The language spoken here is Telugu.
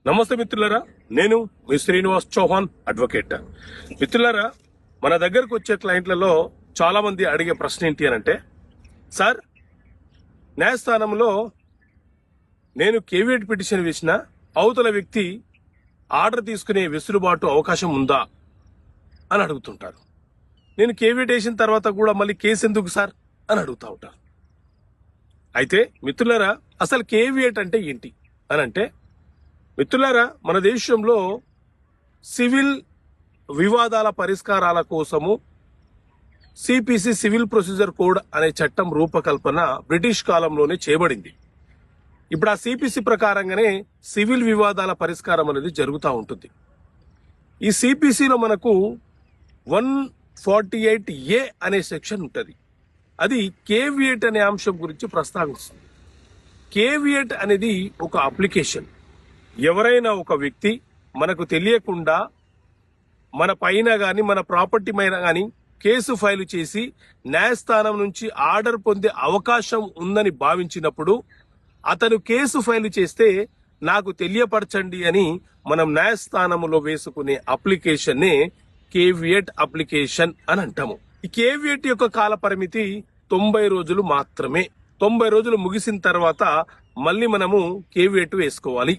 నమస్తే మిత్రులారా, నేను మీ శ్రీనివాస్ చౌహాన్ అడ్వకేట్. మిత్రులారా, మన దగ్గరకు వచ్చే క్లయింట్లలో చాలా మంది అడిగే ప్రశ్న ఏంటి అని అంటే, సార్ న్యాయస్థానంలో నేను కేవియట్ పిటిషన్ వేసిన అవతల వ్యక్తి ఆర్డర్ తీసుకునే వెసులుబాటు అవకాశం ఉందా అని అడుగుతుంటారు. నేను కేవియట్ వేసిన తర్వాత కూడా మళ్ళీ కేసు ఎందుకు సార్ అని అడుగుతూ ఉంటారు. అయితే మిత్రులారా, అసలు కేవియట్ అంటే ఏంటి అని అంటే, మిత్రులారా, మన దేశంలో సివిల్ వివాదాల పరిష్కారాల కోసము సిపిసి సివిల్ ప్రొసీజర్ కోడ్ అనే చట్టం రూపకల్పన బ్రిటిష్ కాలంలోనే చేయబడింది. ఇప్పుడు ఆ సిపిసి ప్రకారంగానే సివిల్ వివాదాల పరిష్కారం అనేది జరుగుతూ ఉంటుంది. ఈ సిపిసిలో మనకు 148A అనే సెక్షన్ ఉంటుంది. అది కేవియట్ అనే అంశం గురించి ప్రస్తావిస్తుంది. కేవియట్ అనేది ఒక అప్లికేషన్. ఎవరైనా ఒక వ్యక్తి మనకు తెలియకుండా మన పైన గాని మన ప్రాపర్టీ పైన గాని కేసు ఫైల్ చేసి న్యాయస్థానం నుంచి ఆర్డర్ పొందే అవకాశం ఉందని భావించినప్పుడు అతను కేసు ఫైల్ చేస్తే నాకు తెలియపరచండి అని మనం న్యాయస్థానంలో వేసుకునే అప్లికేషన్ నే కేవియట్ అప్లికేషన్ అని అంటాము. ఈ కేవియట్ యొక్క కాల పరిమితి 90 రోజులు మాత్రమే. 90 రోజులు ముగిసిన తర్వాత మళ్ళీ మనము కేవియట్ వేసుకోవాలి.